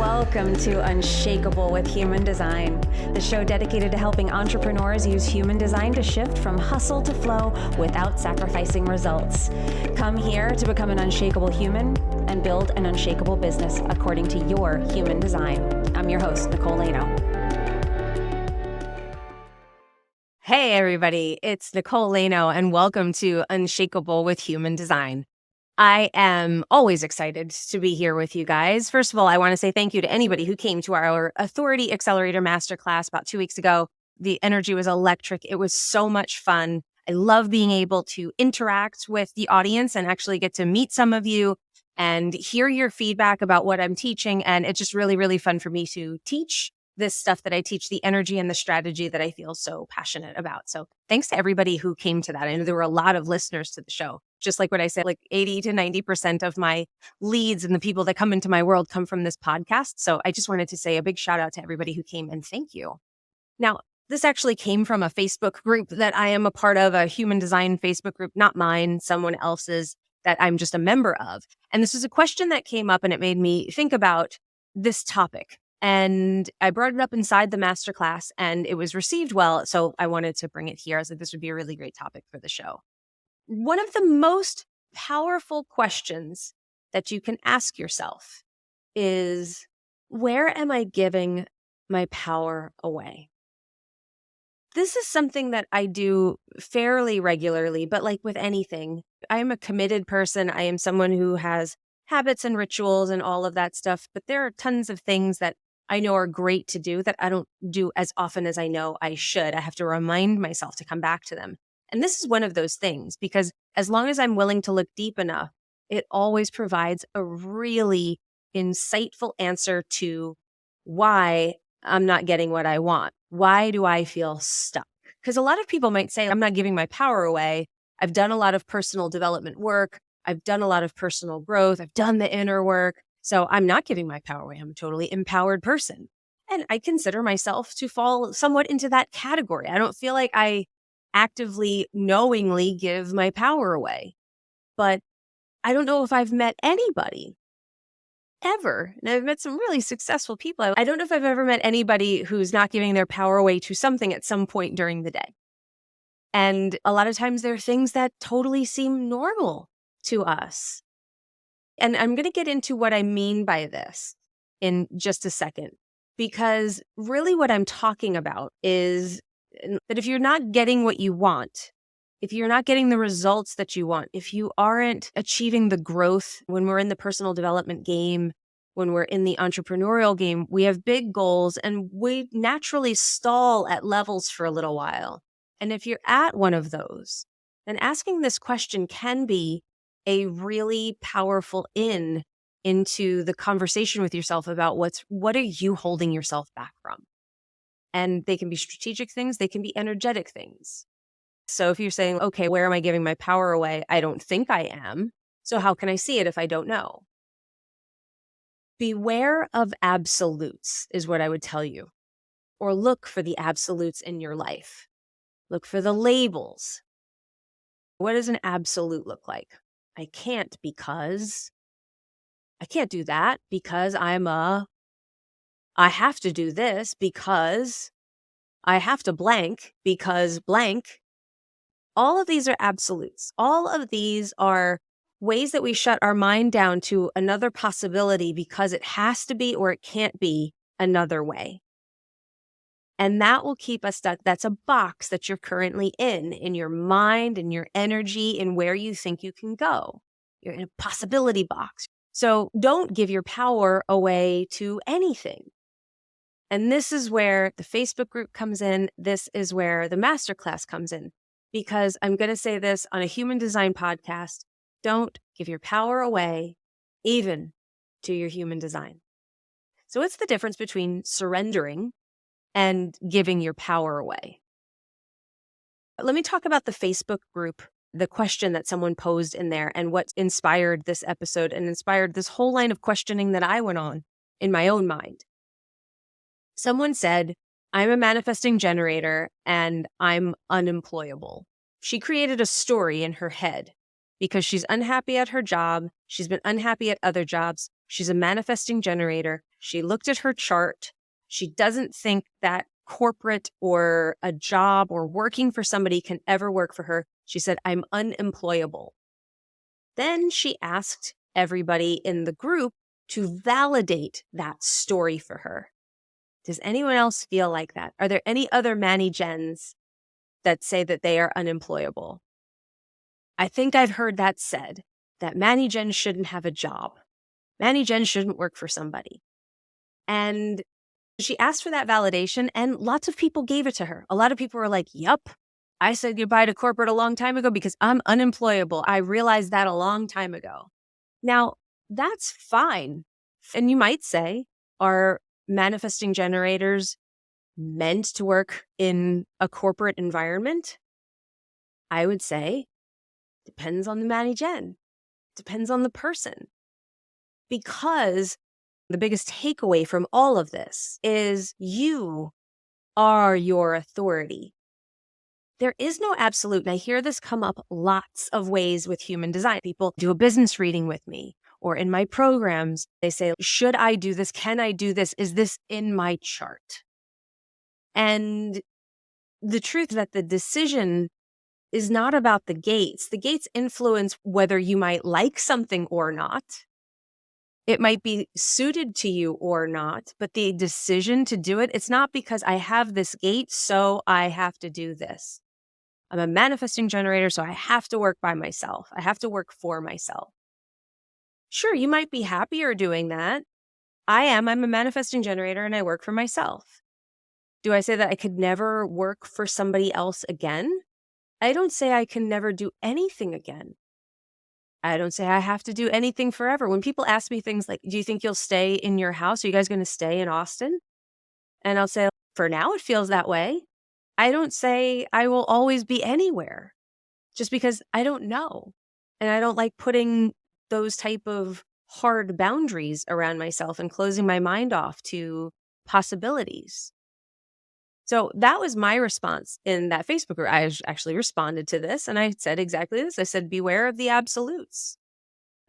Welcome to Unshakable with Human Design, the show dedicated to helping entrepreneurs use human design to shift from hustle to flow without sacrificing results. Come here to become an unshakable human and build an unshakable business according to your human design. I'm your host, Nicole. Hey, everybody, it's Nicole, and welcome to Unshakable with Human Design. I am always excited to be here with you guys. First of all, I want to say thank you to anybody who came to our Authority Accelerator Masterclass about 2 weeks ago. The energy was electric. It was so much fun. I love being able to interact with the audience and actually get to meet some of you and hear your feedback about what I'm teaching. And it's just really, really fun for me to teach this stuff that I teach, the energy and the strategy that I feel so passionate about. So thanks to everybody who came to that. I know there were a lot of listeners to the show. Just like what I said, like 80 to 90% of my leads and the people that come into my world come from this podcast. So I just wanted to say a big shout out to everybody who came and thank you. Now, this actually came from a Facebook group that I am a part of, a human design Facebook group, not mine, someone else's that I'm just a member of. And this was a question that came up and it made me think about this topic. And I brought it up inside the masterclass and it was received well. So I wanted to bring it here. I was like, this would be a really great topic for the show. One of the most powerful questions that you can ask yourself is, where am I giving my power away? This is something that I do fairly regularly, but like with anything, I am a committed person. I am someone who has habits and rituals and all of that stuff, but there are tons of things that I know are great to do that I don't do as often as I know I should. I have to remind myself to come back to them. And this is one of those things, because as long as I'm willing to look deep enough, it always provides a really insightful answer to why I'm not getting what I want. Why do I feel stuck? Because a lot of people might say, I'm not giving my power away. I've done a lot of personal development work. I've done a lot of personal growth. I've done the inner work. So I'm not giving my power away. I'm a totally empowered person. And I consider myself to fall somewhat into that category. I don't feel like I actively, knowingly give my power away. But I don't know if I've met anybody ever, and I've met some really successful people. I don't know if I've ever met anybody who's not giving their power away to something at some point during the day. And a lot of times there are things that totally seem normal to us. And I'm going to get into what I mean by this in just a second, because really what I'm talking about is that if you're not getting what you want, if you're not getting the results that you want, if you aren't achieving the growth when we're in the personal development game, when we're in the entrepreneurial game, we have big goals and we naturally stall at levels for a little while. And if you're at one of those, then asking this question can be a really powerful into the conversation with yourself about what are you holding yourself back from? And they can be strategic things. They can be energetic things. So if you're saying, okay, where am I giving my power away? I don't think I am. So how can I see it if I don't know? Beware of absolutes is what I would tell you. Or look for the absolutes in your life. Look for the labels. What does an absolute look like? I can't do that because I have to do this because I have to blank because blank. All of these are absolutes. All of these are ways that we shut our mind down to another possibility because it has to be or it can't be another way. And that will keep us stuck. That's a box that you're currently in your mind, in your energy, in where you think you can go. You're in a possibility box. So don't give your power away to anything. And this is where the Facebook group comes in. This is where the masterclass comes in. Because I'm going to say this on a human design podcast, don't give your power away, even to your human design. So what's the difference between surrendering and giving your power away? Let me talk about the Facebook group, the question that someone posed in there and what inspired this episode and inspired this whole line of questioning that I went on in my own mind. Someone said, I'm a manifesting generator and I'm unemployable. She created a story in her head because she's unhappy at her job. She's been unhappy at other jobs. She's a manifesting generator. She looked at her chart. She doesn't think that corporate or a job or working for somebody can ever work for her. She said, I'm unemployable. Then she asked everybody in the group to validate that story for her. Does anyone else feel like that? Are there any other Manny Gens that say that they are unemployable? I think I've heard that said, that Manny Gen shouldn't have a job. Manny Gen shouldn't work for somebody. And she asked for that validation, and lots of people gave it to her. A lot of people were like, yup, I said goodbye to corporate a long time ago because I'm unemployable. I realized that a long time ago. Now, that's fine. And you might say, are manifesting generators meant to work in a corporate environment? I would say, depends on the Manny Gen, depends on the person. Because the biggest takeaway from all of this is you are your authority. There is no absolute, and I hear this come up lots of ways with human design. People do a business reading with me, or in my programs, they say, should I do this? Can I do this? Is this in my chart? And the truth is that the decision is not about the gates. The gates influence whether you might like something or not. It might be suited to you or not, but the decision to do it, it's not because I have this gate, so I have to do this. I'm a manifesting generator, so I have to work by myself. I have to work for myself. Sure, you might be happier doing that. I'm a manifesting generator and I work for myself. Do I say that I could never work for somebody else again? I don't say I can never do anything again. I don't say I have to do anything forever. When people ask me things like, do you think you'll stay in your house? Are you guys going to stay in Austin? And I'll say, for now, it feels that way. I don't say I will always be anywhere just because I don't know. And I don't like putting those type of hard boundaries around myself and closing my mind off to possibilities. So that was my response in that Facebook group. I actually responded to this and I said exactly this. I said, beware of the absolutes.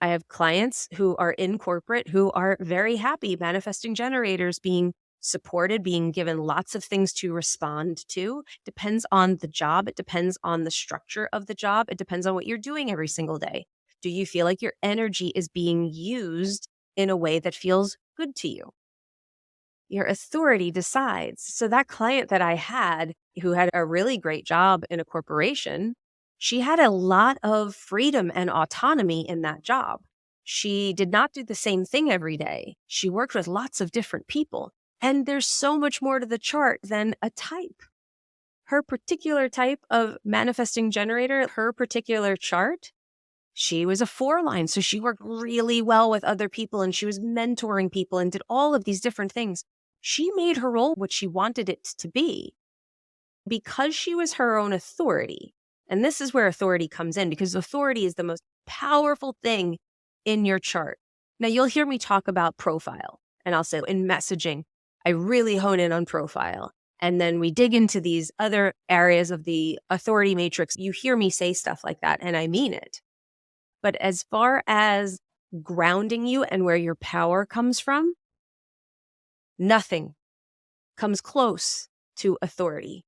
I have clients who are in corporate who are very happy, manifesting generators, being supported, being given lots of things to respond to. Depends on the job. It depends on the structure of the job. It depends on what you're doing every single day. Do you feel like your energy is being used in a way that feels good to you? Your authority decides. So that client that I had who had a really great job in a corporation, she had a lot of freedom and autonomy in that job. She did not do the same thing every day. She worked with lots of different people. And there's so much more to the chart than a type. Her particular type of manifesting generator, her particular chart, she was a 4-line. So she worked really well with other people and she was mentoring people and did all of these different things. She made her role what she wanted it to be because she was her own authority. And this is where authority comes in because authority is the most powerful thing in your chart. Now, you'll hear me talk about profile, and I'll say in messaging, I really hone in on profile. And then we dig into these other areas of the authority matrix. You hear me say stuff like that, and I mean it. But as far as grounding you and where your power comes from, nothing comes close to authority.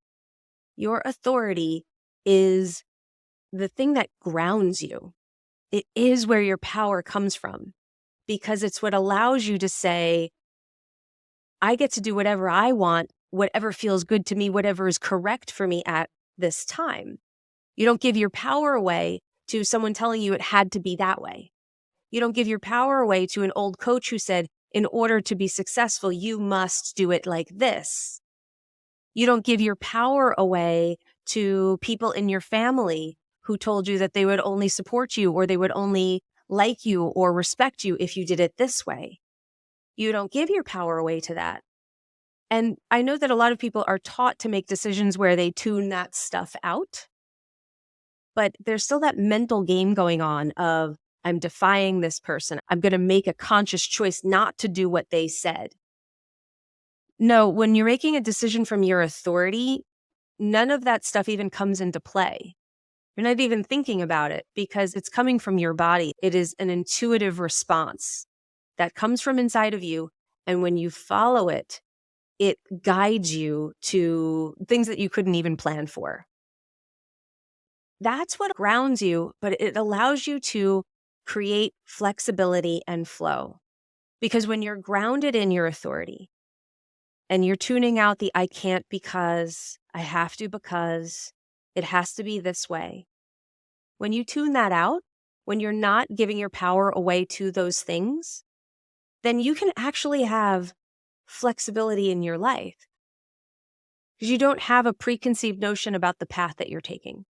Your authority is the thing that grounds you. It is where your power comes from because it's what allows you to say, I get to do whatever I want, whatever feels good to me, whatever is correct for me at this time. You don't give your power away to someone telling you it had to be that way. You don't give your power away to an old coach who said, in order to be successful, you must do it like this. You don't give your power away to people in your family who told you that they would only support you or they would only like you or respect you if you did it this way. You don't give your power away to that. And I know that a lot of people are taught to make decisions where they tune that stuff out. But there's still that mental game going on of, I'm defying this person. I'm going to make a conscious choice not to do what they said. No, when you're making a decision from your authority, none of that stuff even comes into play. You're not even thinking about it because it's coming from your body. It is an intuitive response that comes from inside of you. And when you follow it, it guides you to things that you couldn't even plan for. That's what grounds you, but it allows you to create flexibility and flow. Because when you're grounded in your authority and you're tuning out the I can't because, I have to because, it has to be this way. When you tune that out, when you're not giving your power away to those things, then you can actually have flexibility in your life because you don't have a preconceived notion about the path that you're taking.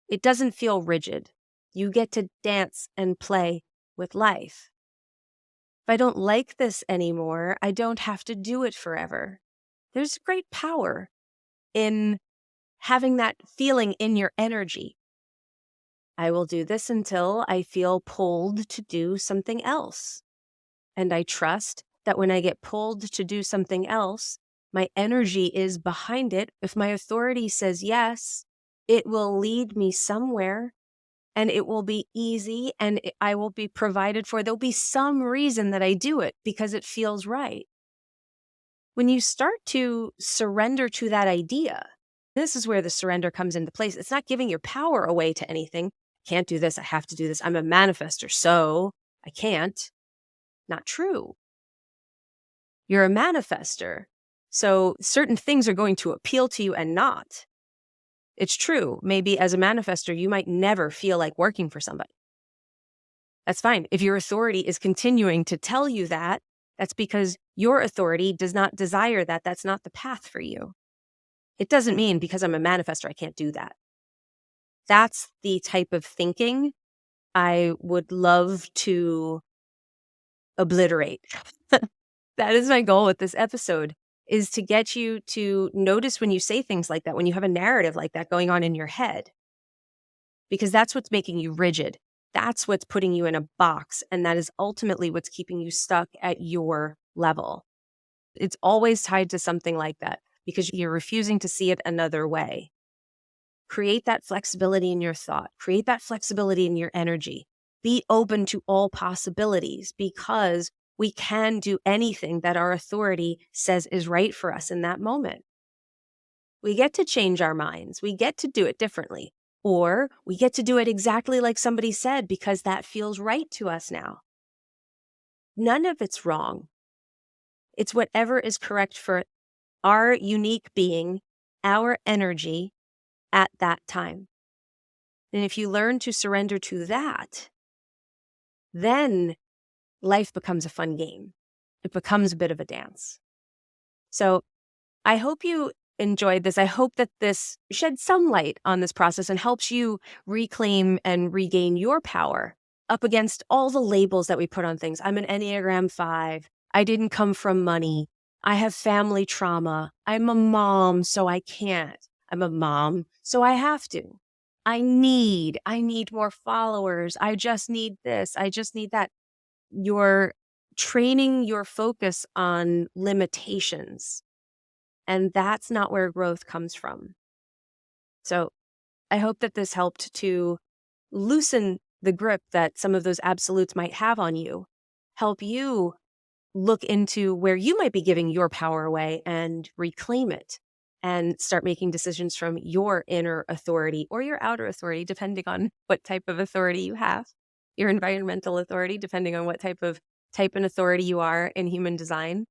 It doesn't feel rigid. You get to dance and play with life. If I don't like this anymore, I don't have to do it forever. There's great power in having that feeling in your energy. I will do this until I feel pulled to do something else. And I trust that when I get pulled to do something else, my energy is behind it. If my authority says yes, it will lead me somewhere and it will be easy and I will be provided for. There'll be some reason that I do it because it feels right. When you start to surrender to that idea, this is where the surrender comes into place. It's not giving your power away to anything. Can't do this. I have to do this. I'm a manifester, so I can't. Not true. You're a manifester. So certain things are going to appeal to you and not. It's true. Maybe as a manifester, you might never feel like working for somebody. That's fine. If your authority is continuing to tell you that, that's because your authority does not desire that. That's not the path for you. It doesn't mean because I'm a manifester, I can't do that. That's the type of thinking I would love to obliterate. That is my goal with this episode, is to get you to notice when you say things like that, when you have a narrative like that going on in your head, because that's what's making you rigid. That's what's putting you in a box. And that is ultimately what's keeping you stuck at your level. It's always tied to something like that because you're refusing to see it another way. Create that flexibility in your thought. Create that flexibility in your energy. Be open to all possibilities because we can do anything that our authority says is right for us in that moment. We get to change our minds. We get to do it differently. Or we get to do it exactly like somebody said because that feels right to us now. None of it's wrong. It's whatever is correct for our unique being, our energy at that time. And if you learn to surrender to that, then life becomes a fun game. It becomes a bit of a dance. So I hope you enjoyed this. I hope that this sheds some light on this process and helps you reclaim and regain your power up against all the labels that we put on things. I'm an Enneagram 5. I didn't come from money. I have family trauma. I'm a mom, so I can't. I'm a mom, so I have to. I need more followers. I just need this. I just need that. You're training your focus on limitations. And that's not where growth comes from. So I hope that this helped to loosen the grip that some of those absolutes might have on you, help you look into where you might be giving your power away and reclaim it and start making decisions from your inner authority or your outer authority, depending on what type of authority you have, your environmental authority, depending on what type and authority you are in human design.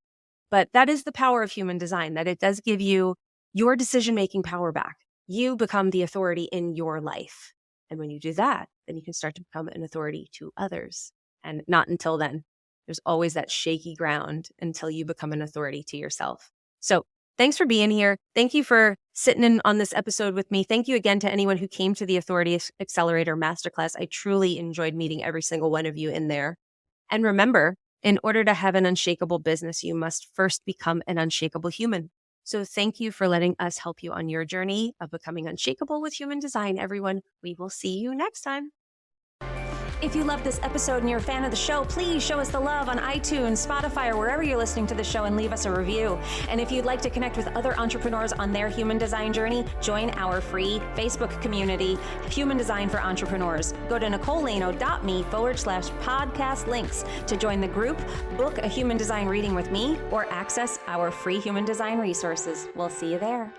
But that is the power of human design, that it does give you your decision-making power back. You become the authority in your life. And when you do that, then you can start to become an authority to others. And not until then. There's always that shaky ground until you become an authority to yourself. So thanks for being here. Thank you for sitting in on this episode with me. Thank you again to anyone who came to the Authority Accelerator Masterclass. I truly enjoyed meeting every single one of you in there. And remember, in order to have an unshakable business, you must first become an unshakable human. So thank you for letting us help you on your journey of becoming unshakable with human design, everyone. We will see you next time. If you love this episode and you're a fan of the show, please show us the love on iTunes, Spotify, or wherever you're listening to the show and leave us a review. And if you'd like to connect with other entrepreneurs on their human design journey, join our free Facebook community, Human Design for Entrepreneurs. Go to nicolelano.me/podcast links to join the group, book a human design reading with me, or access our free human design resources. We'll see you there.